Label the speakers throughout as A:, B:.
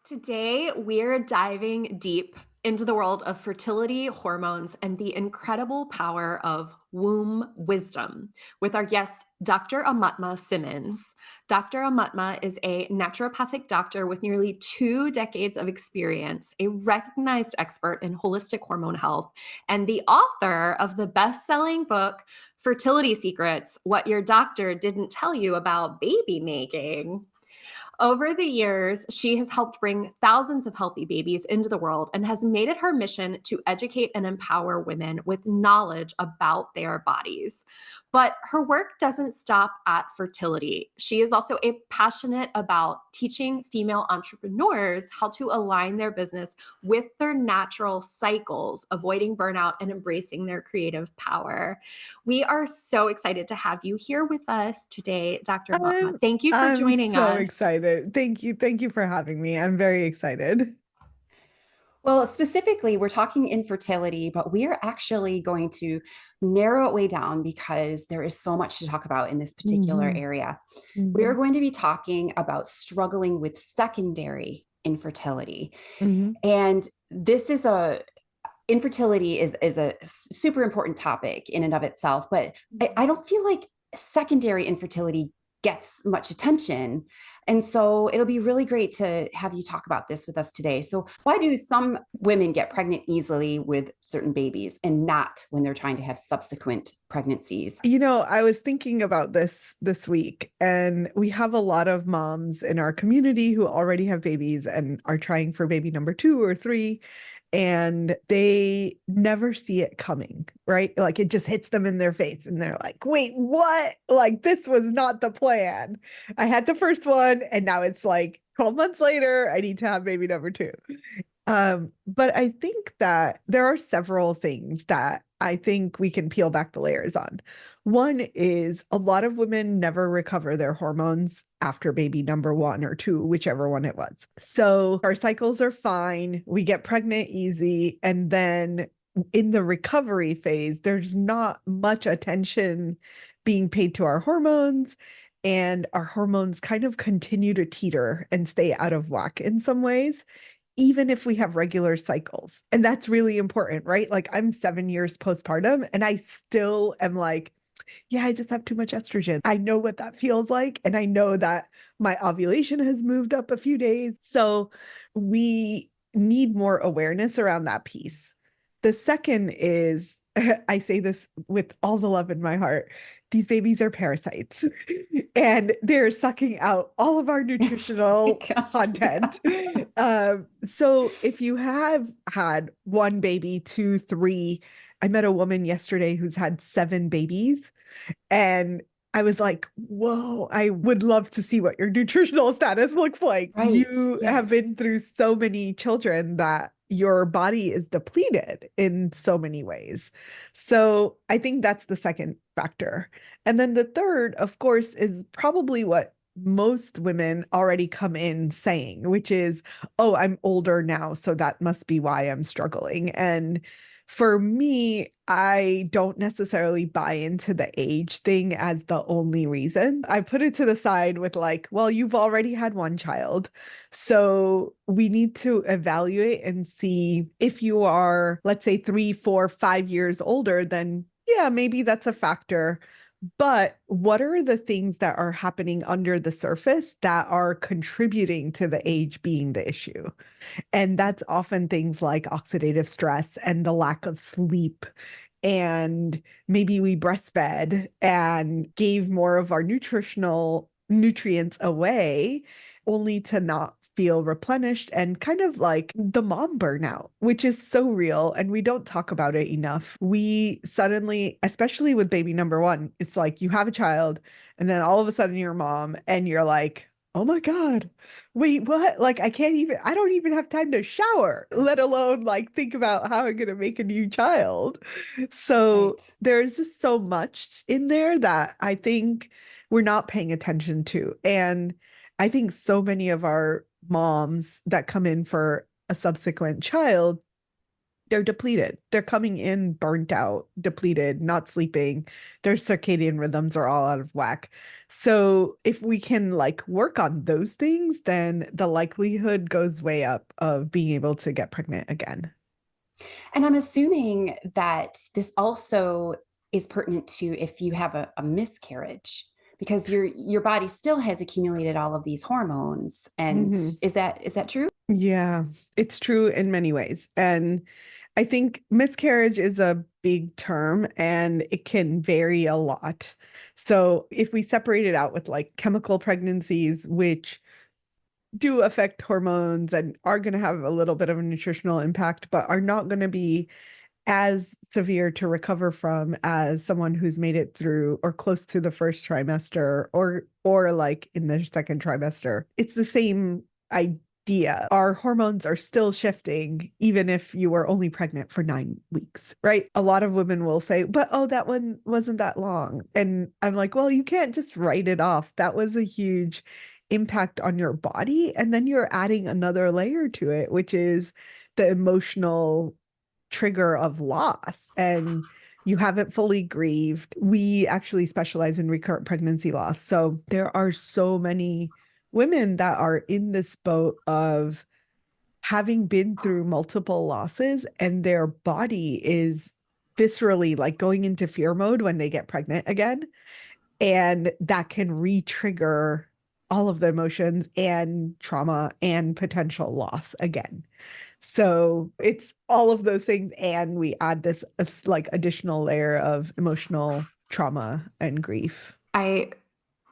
A: Today, we're diving deep into the world of fertility, hormones, and the incredible power of womb wisdom with our guest, Dr. Aumatma Simmons. Dr. Aumatma is a naturopathic doctor with nearly 2 decades of experience, a recognized expert in holistic hormone health, and the author of the best selling book, Fertility Secrets: What Your Doctor Didn't Tell You About Baby Making. Over the years, she has helped bring thousands of healthy babies into the world and has made it her mission to educate and empower women with knowledge about their bodies. But her work doesn't stop at fertility. She is also a passionate about teaching female entrepreneurs how to align their business with their natural cycles, avoiding burnout and embracing their creative power. We are so excited to have you here with us today, Dr. Matma.
B: I'm
A: Thank you for
B: I'm
A: joining
B: so
A: us.
B: excited. Thank you. Thank you for having me. I'm very excited.
C: Well, specifically, we're talking infertility, but we are actually going to narrow it way down because there is so much to talk about in this particular
B: Mhm,
C: area. We are
B: mhm,
C: going to be talking about struggling with secondary infertility.
B: mhm.
C: And this is a infertility is a super important topic in and of itself, but I don't feel like secondary infertility gets much attention. And so it'll be really great to have you talk about this with us today. So, why do some women get pregnant easily with certain babies and not when they're trying to have subsequent pregnancies?
B: I was thinking about this week, and we have a lot of moms in our community who already have babies and are trying for baby number 2 or 3, and they never see it coming, right? Like it just hits them in their face and they're like, "Wait, what? Like this was not the plan. I had the first one and now it's like 12 months later, I need to have baby number 2." But I think that there are several things that I think we can peel back the layers on. One is a lot of women never recover their hormones after baby number 1 or 2, whichever one it was. So our cycles are fine, we get pregnant easy, and then in the recovery phase, there's not much attention being paid to our hormones, and our hormones kind of continue to teeter and stay out of whack in some ways even if we have regular cycles. And that's really important, right? Like I'm 7 years postpartum and I still am like, yeah, I just have too much estrogen. I know what that feels like. And I know that my ovulation has moved up a few days. So we need more awareness around that piece. The second is, I say this with all the love in my heart, these babies are parasites and they're sucking out all of our nutritional
C: Gosh, yeah.
B: content. So if you have had one baby, two, three, I met a woman yesterday who's had 7 babies, and I was like, whoa, I would love to see what your nutritional status looks like.
C: Right.
B: You
C: Yeah.
B: have been through so many children that your body is depleted in so many ways. So I think that's the second factor. And then the third, of course, is probably what most women already come in saying, which is, oh, I'm older now, so that must be why I'm struggling. And for me, I don't necessarily buy into the age thing as the only reason. I put it to the side with like, well, you've already had one child. So we need to evaluate and see if you are, let's say, 3, 4, 5 years older, then yeah, maybe that's a factor. But what are the things that are happening under the surface that are contributing to the age being the issue? And that's often things like oxidative stress and the lack of sleep. And maybe we breastfed and gave more of our nutritional nutrients away, only to not feel replenished, and kind of like the mom burnout, which is so real. And we don't talk about it enough. We suddenly, especially with baby number 1, it's like you have a child, and then all of a sudden you're a mom, and you're like, oh my God, wait, what? Like, I don't even have time to shower, let alone like think about how I'm going to make a new child. So
C: Right.
B: there's just so much in there that I think we're not paying attention to. And I think so many of our moms that come in for a subsequent child they're depleted. They're coming in burnt out, depleted, not sleeping. Their circadian rhythms are all out of whack. So if we can like work on those things, then the likelihood goes way up of being able to get pregnant again.
C: And I'm assuming that this also is pertinent to if you have a miscarriage, because your body still has accumulated all of these hormones. And
B: Mhm.
C: is that true?
B: Yeah, it's true in many ways. And I think miscarriage is a big term and it can vary a lot. So if we separate it out with like chemical pregnancies, which do affect hormones and are going to have a little bit of a nutritional impact, but are not going to be as severe to recover from as someone who's made it through or close to the first trimester or like in the second trimester. It's the same idea. Our hormones are still shifting even if you were only pregnant for 9 weeks, right? A lot of women will say, but oh, that one wasn't that long. And I'm like, well, you can't just write it off. That was a huge impact on your body. And then you're adding another layer to it, which is the emotional trigger of loss, and you haven't fully grieved. We actually specialize in recurrent pregnancy loss. So there are so many women that are in this boat of having been through multiple losses and their body is viscerally like going into fear mode when they get pregnant again. And that can re-trigger all of the emotions and trauma and potential loss again. So it's all of those things. And we add this like additional layer of emotional trauma and grief.
A: I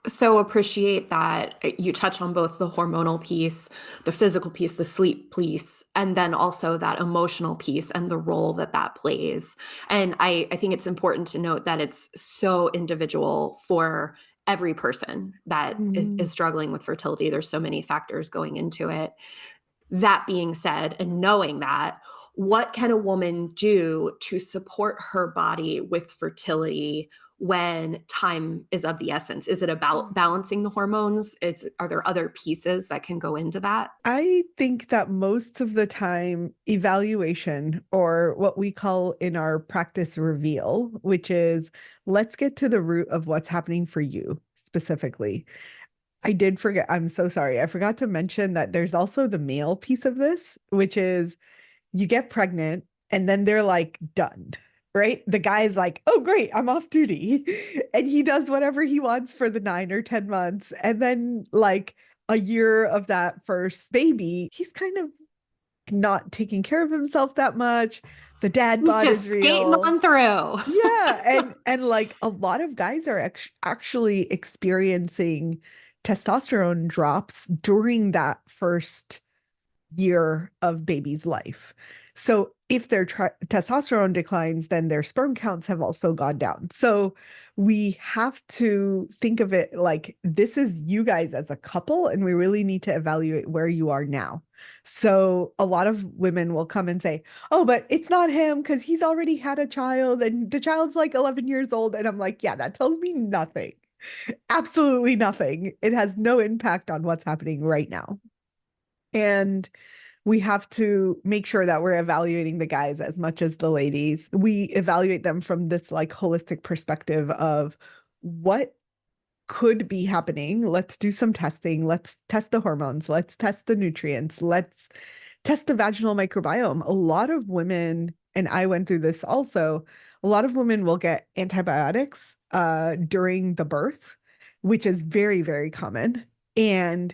A: so appreciate that you touch on both the hormonal piece, the physical piece, the sleep piece, and then also that emotional piece and the role that that plays. And I think it's important to note that it's so individual for every person that is
B: Mm.
A: struggling with fertility. There's so many factors going into it. That being said, and knowing that, what can a woman do to support her body with fertility when time is of the essence? Is it about balancing the hormones? Are there other pieces that can go into that?
B: I think that most of the time, evaluation, or what we call in our practice reveal, which is let's get to the root of what's happening for you specifically. I did forget. I'm so sorry. I forgot to mention that there's also the male piece of this, which is you get pregnant and then they're like done, right? The guy's like, oh, great, I'm off duty. And he does whatever he wants for the 9 or 10 months. And then, like, a year of that first baby, he's kind of not taking care of himself that much. The dad
A: He's
B: bod
A: just
B: is
A: skating
B: real.
A: on through.
B: Yeah, and like a lot of guys are actually experiencing testosterone drops during that first year of baby's life. So if their testosterone declines, then their sperm counts have also gone down. So we have to think of it like this is you guys as a couple, and we really need to evaluate where you are now. So a lot of women will come and say, oh, but it's not him because he's already had a child and the child's like 11 years old. And I'm like, yeah, that tells me nothing. Absolutely nothing. It has no impact on what's happening right now. And we have to make sure that we're evaluating the guys as much as the ladies. We evaluate them from this like holistic perspective of what could be happening. Let's do some testing. Let's test the hormones. Let's test the nutrients. Let's test the vaginal microbiome. A lot of women, and I went through this also, a lot of women will get antibiotics during the birth, which is very, very common. And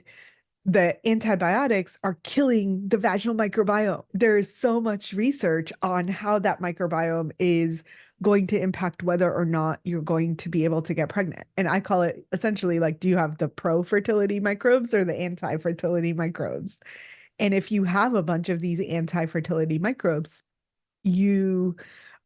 B: the antibiotics are killing the vaginal microbiome. There's so much research on how that microbiome is going to impact whether or not you're going to be able to get pregnant. And I call it essentially like, do you have the pro-fertility microbes or the anti-fertility microbes? And if you have a bunch of these anti-fertility microbes, you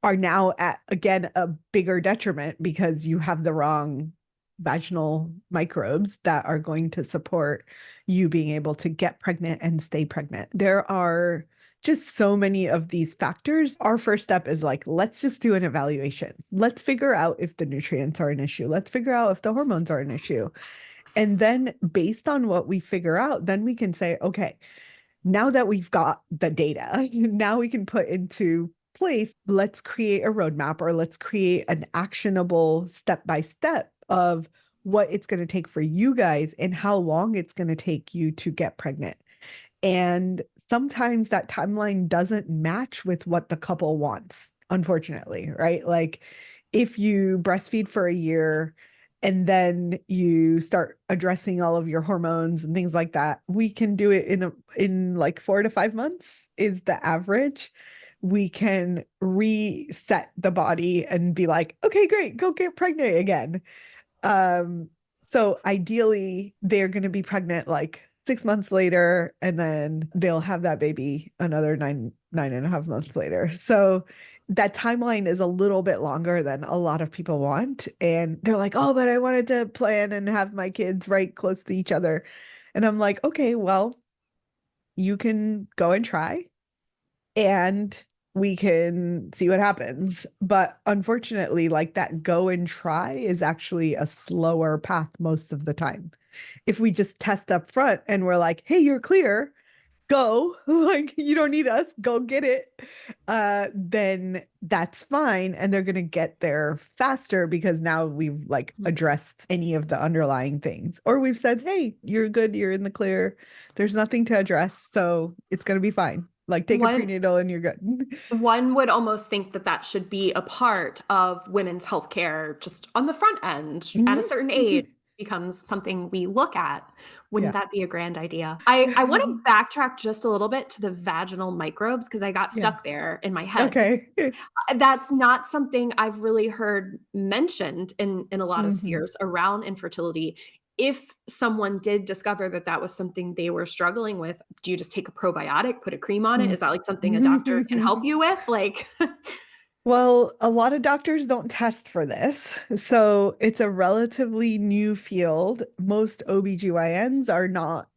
B: are now at, again, a bigger detriment because you have the wrong vaginal microbes that are going to support you being able to get pregnant and stay pregnant. There are just so many of these factors. Our first step is like, let's just do an evaluation. Let's figure out if the nutrients are an issue. Let's figure out if the hormones are an issue. And then based on what we figure out, then we can say, okay, now that we've got the data, now we can put into place, let's create a roadmap, or let's create an actionable step by step of what it's going to take for you guys and how long it's going to take you to get pregnant. And sometimes that timeline doesn't match with what the couple wants, unfortunately, right? Like if you breastfeed for a year and then you start addressing all of your hormones and things like that, we can do it in like 4 to 5 months is the average. We can reset the body and be like, okay, great, go get pregnant again. Um, so ideally they're going to be pregnant like 6 months later, and then they'll have that baby another 9.5 months later. So that timeline is a little bit longer than a lot of people want. And they're like, oh, but I wanted to plan and have my kids right close to each other. And I'm like, okay, well, you can go and try, and we can see what happens. But unfortunately, like that go and try is actually a slower path most of the time. If we just test up front and we're like, hey, you're clear, go, like you don't need us, go get it, then that's fine. And they're going to get there faster because now we've like addressed any of the underlying things. Or we've said, hey, you're good, you're in the clear, there's nothing to address, so it's going to be fine. Like take a
A: One
B: prenatal and you're good.
A: one would almost think that that should be a part of women's healthcare, just on the front end at a certain age
B: Mhm.
A: becomes something we look at. Wouldn't
B: Yeah.
A: that be a grand idea? I want to backtrack just a little bit to the vaginal microbes because I got
B: Yeah.
A: stuck there in my head.
B: Okay.
A: That's not something I've really heard mentioned in a lot of
B: Mhm.
A: spheres around infertility. If someone did discover that that was something they were struggling with, do you just take a probiotic, put a cream on it? Is that like something a doctor can
B: Mhm.
A: help you with? Like,
B: Well, a lot of doctors don't test for this. So it's a relatively new field. Most OBGYNs are not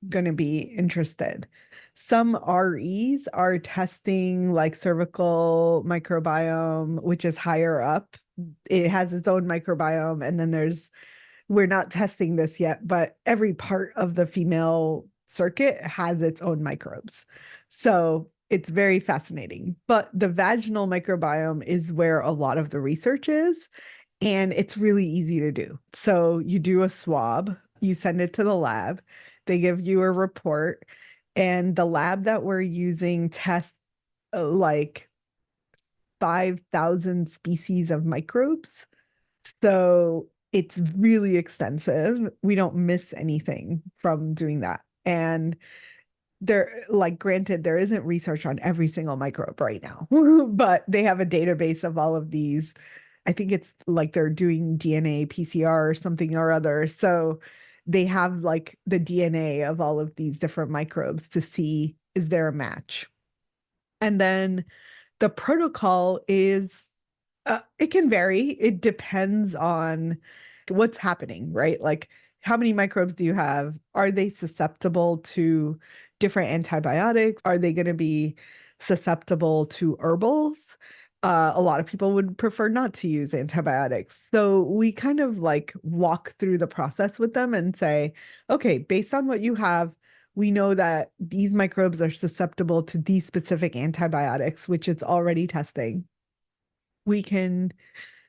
B: going to be interested. Some REs are testing like cervical microbiome, which is higher up. It has its own microbiome. And then we're not testing this yet, but every part of the female circuit has its own microbes. So it's very fascinating. But the vaginal microbiome is where a lot of the research is, and it's really easy to do. So you do a swab, you send it to the lab, they give you a report, and the lab that we're using tests like 5,000 species of microbes. So it's really extensive. We don't miss anything from doing that. And there, like, granted, there isn't research on every single microbe right now, but they have a database of all of these. I think it's like they're doing DNA PCR or something or other. So they have like the DNA of all of these different microbes to see, is there a match? And then the protocol is it can vary. It depends on what's happening, right? Like, how many microbes do you have? Are they susceptible to different antibiotics? Are they going to be susceptible to herbals? A lot of people would prefer not to use antibiotics. So we kind of like walk through the process with them and say, okay, based on what you have, we know that these microbes are susceptible to these specific antibiotics, which it's already testing. We can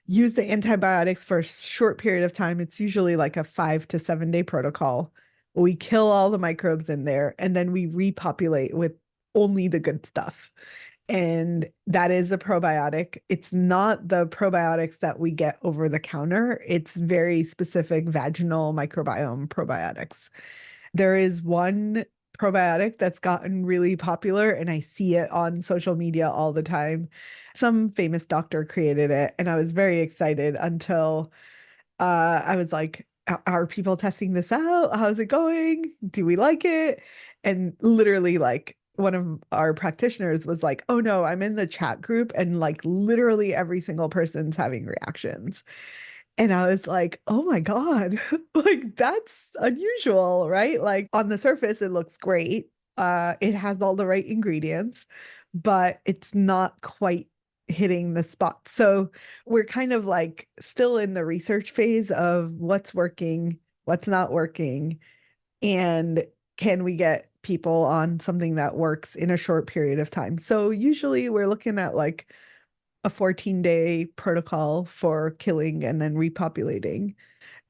B: use the antibiotics for a short period of time. It's usually like a 5 to 7 day protocol. We kill all the microbes in there and then we repopulate with only the good stuff. And that is a probiotic. It's not the probiotics that we get over the counter. It's very specific vaginal microbiome probiotics. There is one probiotic that's gotten really popular, and I see it on social media all the time. Some famous doctor created it, and I was very excited until I was like, are people testing this out? How's it going? Do we like it? And literally, like, one of our practitioners was like, oh no, I'm in the chat group, and like literally every single person's having reactions. And I was like, oh my God, like that's unusual, right? Like on the surface, it looks great. It has all the right ingredients, but it's not quite hitting the spot. So we're kind of like still in the research phase of what's working, what's not working, and can we get people on something that works in a short period of time. So usually we're looking at like a 14-day protocol for killing and then repopulating.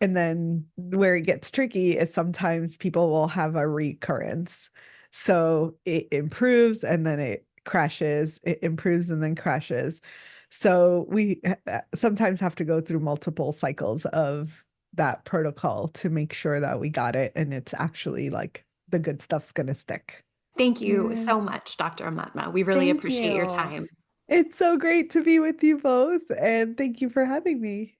B: And then where it gets tricky is sometimes people will have a recurrence. So it improves and then it crashes, it improves and then crashes. So we sometimes have to go through multiple cycles of that protocol to make sure that we got it and it's actually like the good stuff's going to stick.
A: Thank you
C: Mm,
A: so much, Dr. Aumatma. We really
C: thank
A: appreciate your
C: you.
A: time.
B: It's so great to be with you both, and thank you for having me.